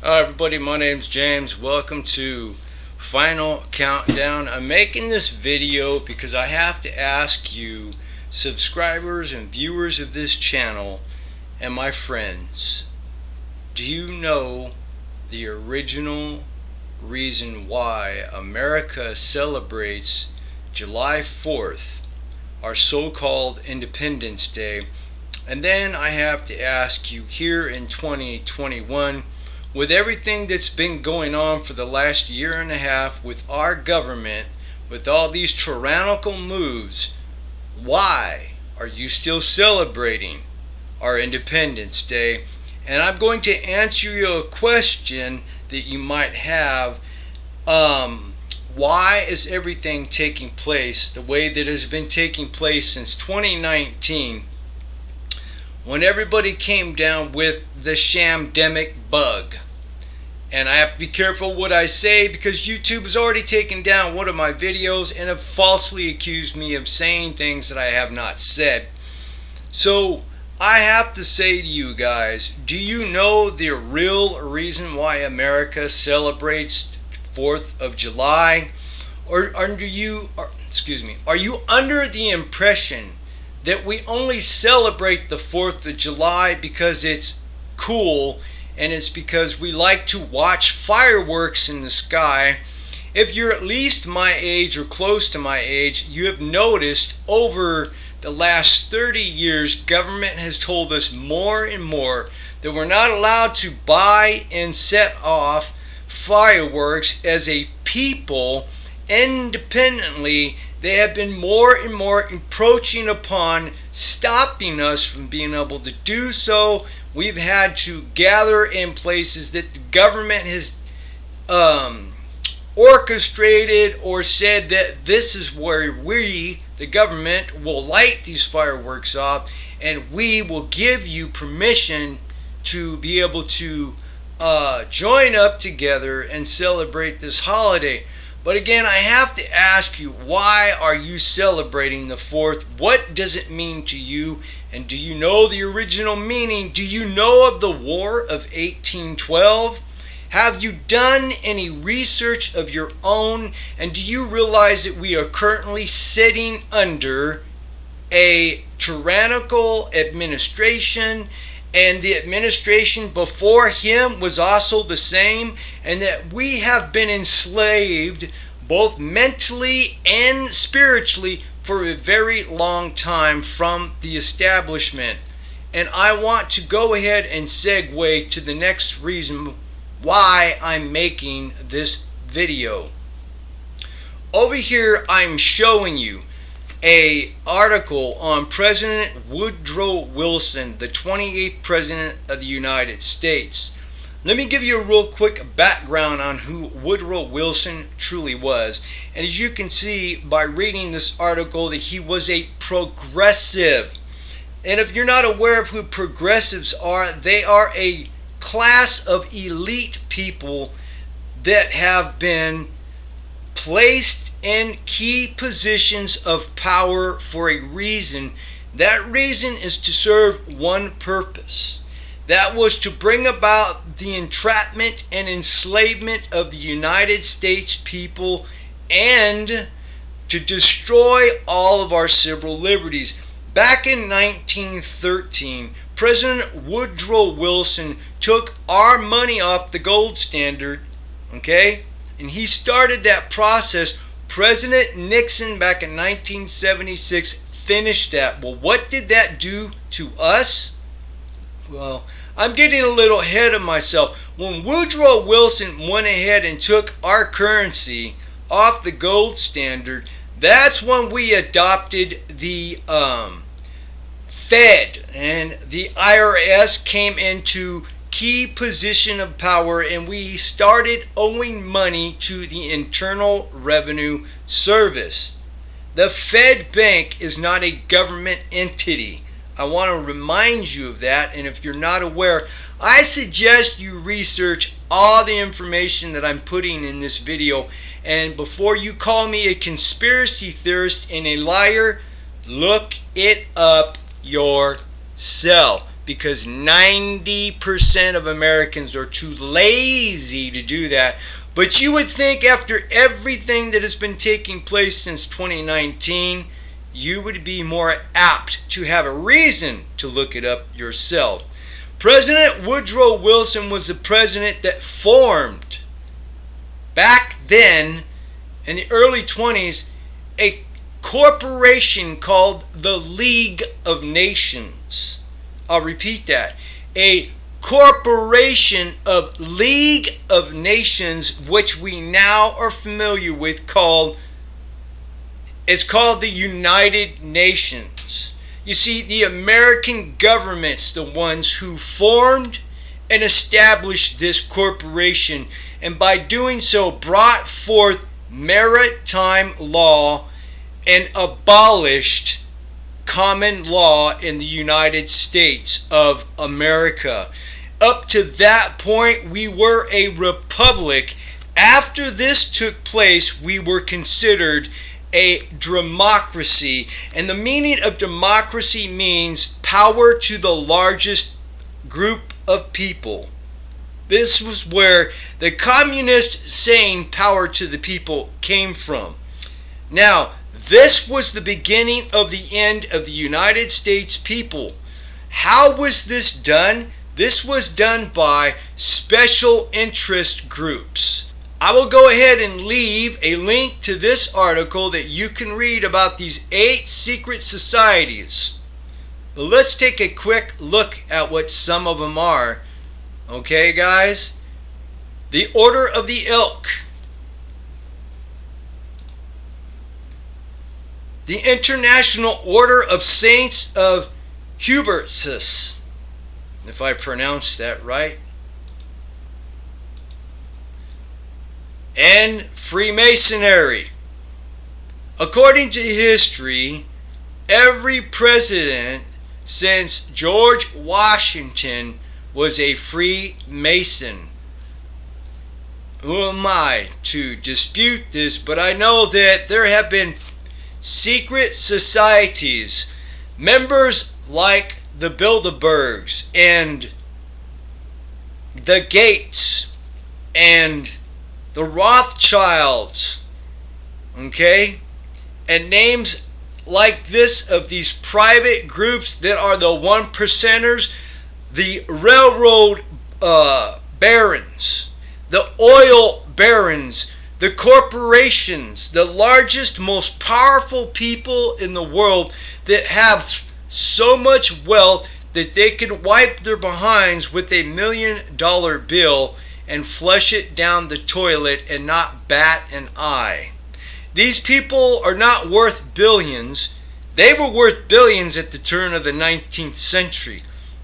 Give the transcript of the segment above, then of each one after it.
Hi everybody, my name's James. Welcome to Final Countdown. I'm making this video because I have to ask you, subscribers and viewers of this channel and my friends, do you know the original reason why America celebrates July 4th, our so-called Independence Day? And then I have to ask you, here in 2021, with everything that's been going on for the last year and a half with our government, with all these tyrannical moves, why are you still celebrating our Independence Day? And I'm going to answer you a question that you might have. Why is everything taking place the way that it has been taking place since 2019, when everybody came down with the shamdemic bug? And I have to be careful what I say because YouTube has already taken down one of my videos and have falsely accused me of saying things that I have not said. So I have to say to you guys, do you know the real reason why America celebrates 4th of July? Or are you under the impression that we only celebrate the 4th of July because it's cool and it's because we like to watch fireworks in the sky? If you're at least my age or close to my age, you have noticed over the last 30 years, government has told us more and more that we're not allowed to buy and set off fireworks as a people independently. They have been more and more encroaching upon stopping us from being able to do so. We've had to gather in places that the government has orchestrated or said that this is where we, the government, will light these fireworks off, and we will give you permission to be able to join up together and celebrate this holiday. But again, I have to ask you, why are you celebrating the 4th? What does it mean to you? And do you know the original meaning? Do you know of the War of 1812? Have you done any research of your own? And do you realize that we are currently sitting under a tyrannical administration, and the administration before him was also the same, and that we have been enslaved both mentally and spiritually for a very long time from the establishment? And I want to go ahead and segue to the next reason why I'm making this video. Over here I'm showing you an article on President Woodrow Wilson, the 28th President of the United States. Let me give you a real quick background on who Woodrow Wilson truly was. And as you can see by reading this article, that he was a progressive. And if you're not aware of who progressives are, they are a class of elite people that have been placed in key positions of power for a reason. That reason is to serve one purpose. That was to bring about the entrapment and enslavement of the United States people and to destroy all of our civil liberties. Back in 1913, President Woodrow Wilson took our money off the gold standard, okay? And he started that process. President Nixon back in 1976 finished that. Well, what did that do to us? Well, I'm getting a little ahead of myself. When Woodrow Wilson went ahead and took our currency off the gold standard, that's when we adopted the Fed, and the IRS came into key position of power, and we started owing money to the Internal Revenue Service. The Fed Bank is not a government entity. I want to remind you of that, and if you're not aware, I suggest you research all the information that I'm putting in this video, and before you call me a conspiracy theorist and a liar, look it up yourself. because 90% of Americans are too lazy to do that. But you would think after everything that has been taking place since 2019, you would be more apt to have a reason to look it up yourself. President Woodrow Wilson was the president that formed, back then in the early 20s, a corporation called the League of Nations. I'll repeat that. A corporation of League of Nations, which we now are familiar with, it's called the United Nations. You see, the American government's the ones who formed and established this corporation, and by doing so brought forth maritime law and abolished common law in the United States of America. Up to that point, we were a republic. After this took place, we were considered a democracy. And the meaning of democracy means power to the largest group of people. This was where the communist saying power to the people came from. Now, this was the beginning of the end of the United States people. How was this done? This was done by special interest groups. I will go ahead and leave a link to this article that you can read about these 8 secret societies. But let's take a quick look at what some of them are. Okay, guys? The Order of the Elk. The International Order of Saints of Hubertus, if I pronounced that right. And Freemasonry. According to history, every president since George Washington was a Freemason. Who am I to dispute this? But I know that there have been secret societies, members like the Bilderbergs and the Gates and the Rothschilds, okay, and names like this of these private groups that are the 1%ers, the railroad barons, the oil barons, the corporations, the largest, most powerful people in the world that have so much wealth that they could wipe their behinds with $1 million bill and flush it down the toilet and not bat an eye. These people are not worth billions. They were worth billions at the turn of the 19th century.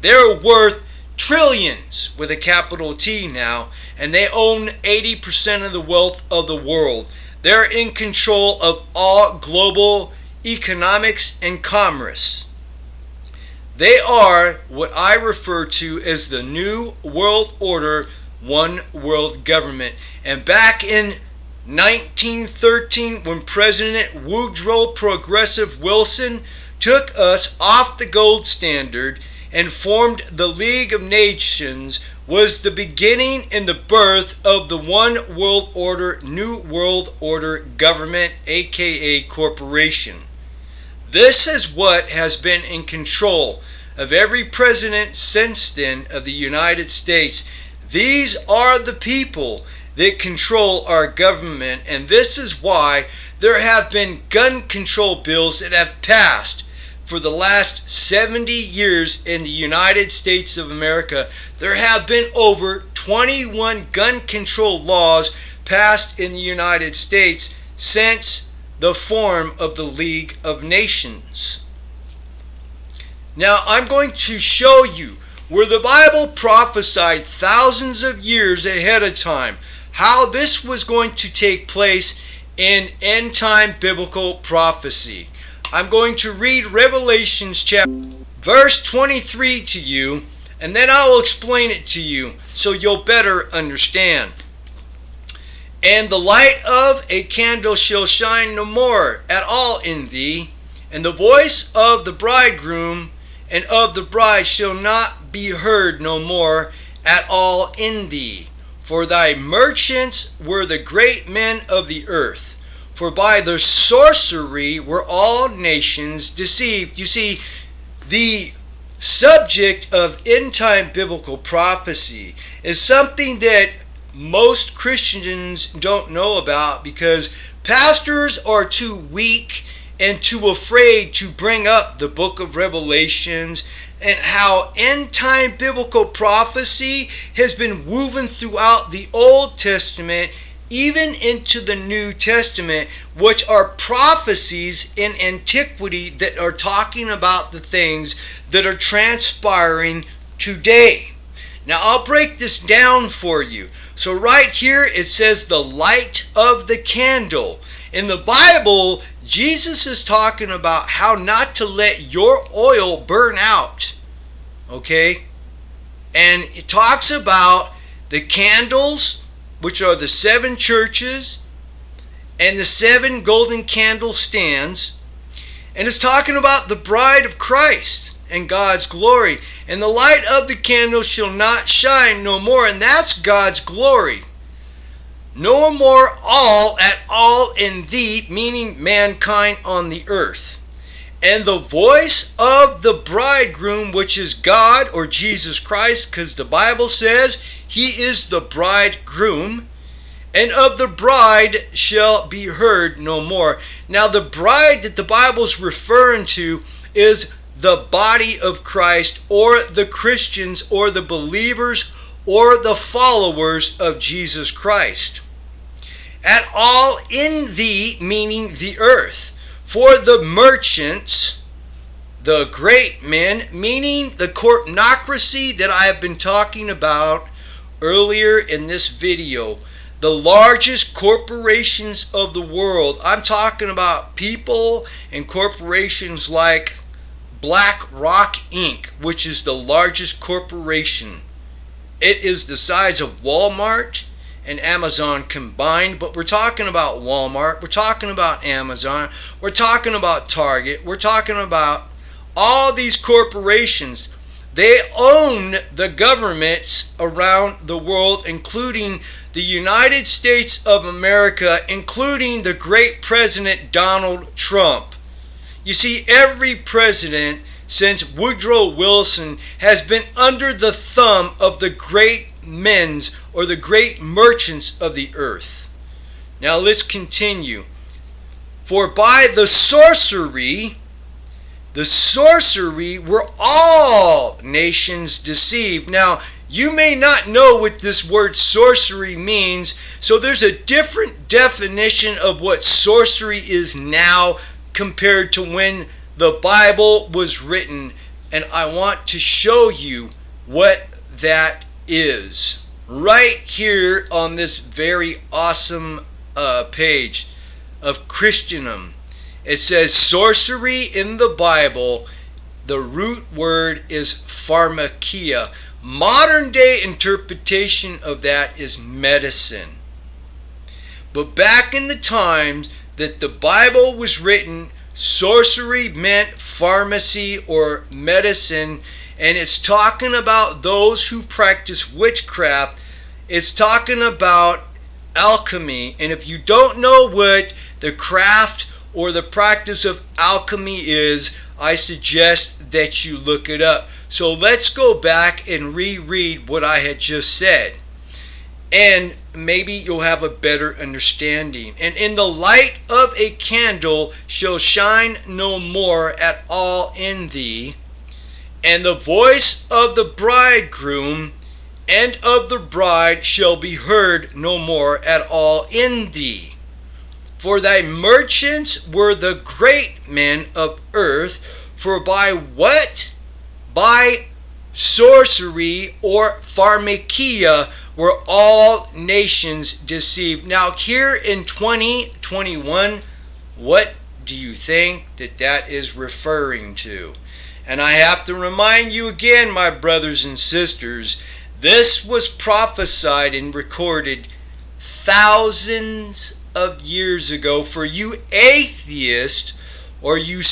They're worth trillions with a capital T now, and they own 80% of the wealth of the world. They're in control of all global economics and commerce. They are what I refer to as the New World Order, one world government. And back in 1913, when President Woodrow Progressive Wilson took us off the gold standard and formed the League of Nations, was the beginning and the birth of the One World Order, New World Order government, aka corporation. This is what has been in control of every president since then of the United States. These are the people that control our government, and this is why there have been gun control bills that have passed for the last 70 years in the United States of America. There have been over 21 gun control laws passed in the United States since the form of the League of Nations. Now I'm going to show you where the Bible prophesied thousands of years ahead of time how this was going to take place in end-time biblical prophecy. I'm going to read Revelations chapter verse 23 to you, and then I will explain it to you so you'll better understand. And the light of a candle shall shine no more at all in thee, and the voice of the bridegroom and of the bride shall not be heard no more at all in thee. For thy merchants were the great men of the earth. For by their sorcery were all nations deceived. You see, the subject of end-time biblical prophecy is something that most Christians don't know about because pastors are too weak and too afraid to bring up the book of Revelations and how end-time biblical prophecy has been woven throughout the Old Testament even into the New Testament, which are prophecies in antiquity that are talking about the things that are transpiring today. Now I'll break this down for you. So right here it says the light of the candle. In the Bible, Jesus is talking about how not to let your oil burn out. Okay? And it talks about the candles, which are the 7 churches, and the 7 golden candlestands. And it's talking about the bride of Christ and God's glory. And the light of the candle shall not shine no more. And that's God's glory. No more all at all in thee, meaning mankind on the earth. And the voice of the bridegroom, which is God or Jesus Christ, because the Bible says he is the bridegroom, and of the bride shall be heard no more. Now the bride that the Bible is referring to is the body of Christ, or the Christians, or the believers, or the followers of Jesus Christ. At all in thee, meaning the earth. For the merchants, the great men, meaning the corporatocracy that I have been talking about earlier in this video, the largest corporations of the world. I'm talking about people and corporations like BlackRock Inc., which is the largest corporation. It is the size of Walmart and Amazon combined, but we're talking about Walmart, we're talking about Amazon, we're talking about Target, we're talking about all these corporations. They own the governments around the world, including the United States of America, including the great President Donald Trump. You see, every president since Woodrow Wilson has been under the thumb of the great men's or the great merchants of the earth. Now let's continue. For by the sorcery were all nations deceived. Now, you may not know what this word sorcery means, so there's a different definition of what sorcery is now compared to when the Bible was written, and I want to show you what that is right here on this very awesome page of Christendom. It says sorcery in the Bible, the root word is pharmakia. Modern day interpretation of that is medicine. But back in the times that the Bible was written, sorcery meant pharmacy or medicine, and it's talking about those who practice witchcraft. It's talking about alchemy. And if you don't know what the craft or the practice of alchemy is, I suggest that you look it up. So let's go back and reread what I had just said, and maybe you'll have a better understanding. And in the light of a candle shall shine no more at all in thee, and the voice of the bridegroom and of the bride shall be heard no more at all in thee. For thy merchants were the great men of earth, for by what? By sorcery or pharmakia were all nations deceived. Now here in 2021, what do you think that is referring to? And I have to remind you again, my brothers and sisters, this was prophesied and recorded thousands of years ago. For you atheists or you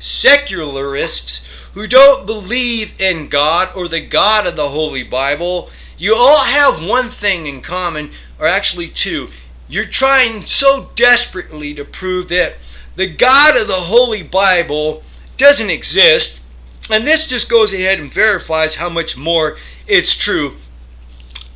secularists who don't believe in God or the God of the Holy Bible, you all have one thing in common, or actually two. You're trying so desperately to prove that the God of the Holy Bible doesn't exist, and this just goes ahead and verifies how much more it's true.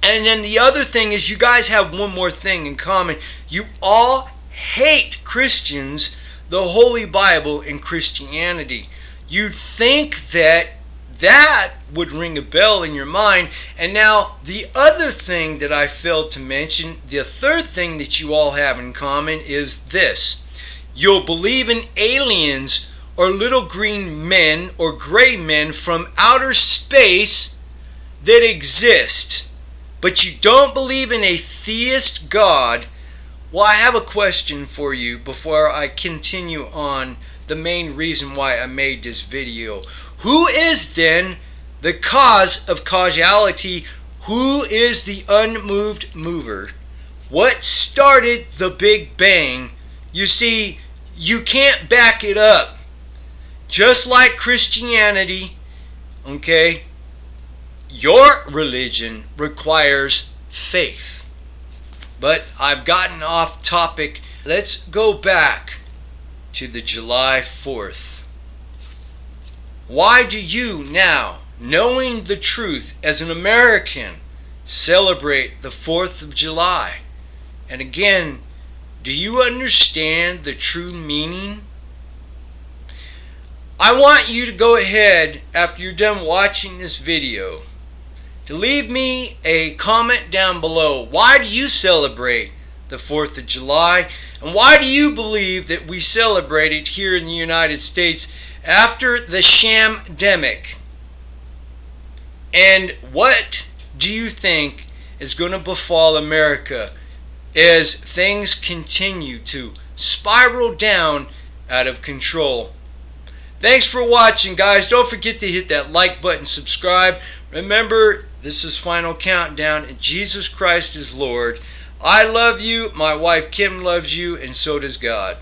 And then the other thing is, you guys have one more thing in common. You all hate Christians, the Holy Bible, and Christianity. You'd think that would ring a bell in your mind. And now the other thing that I failed to mention, the third thing that you all have in common is this. You'll believe in aliens or little green men or gray men from outer space that exist, but you don't believe in a theist God. Well, I have a question for you before I continue on the main reason why I made this video. Who is then the cause of causality? Who is the unmoved mover? What started the Big Bang? You see, you can't back it up. Just like Christianity, okay, your religion requires faith. But I've gotten off topic. Let's go back to the July 4th. Why do you now, knowing the truth as an American, celebrate the 4th of July? And again, do you understand the true meaning? I want you to go ahead, after you're done watching this video, to leave me a comment down below. Why do you celebrate the 4th of July? And why do you believe that we celebrate it here in the United States after the shamdemic? And what do you think is going to befall America as things continue to spiral down out of control? Thanks for watching, guys. Don't forget to hit that like button, subscribe. Remember, this is Final Countdown, and Jesus Christ is Lord. I love you, my wife Kim loves you, and so does God.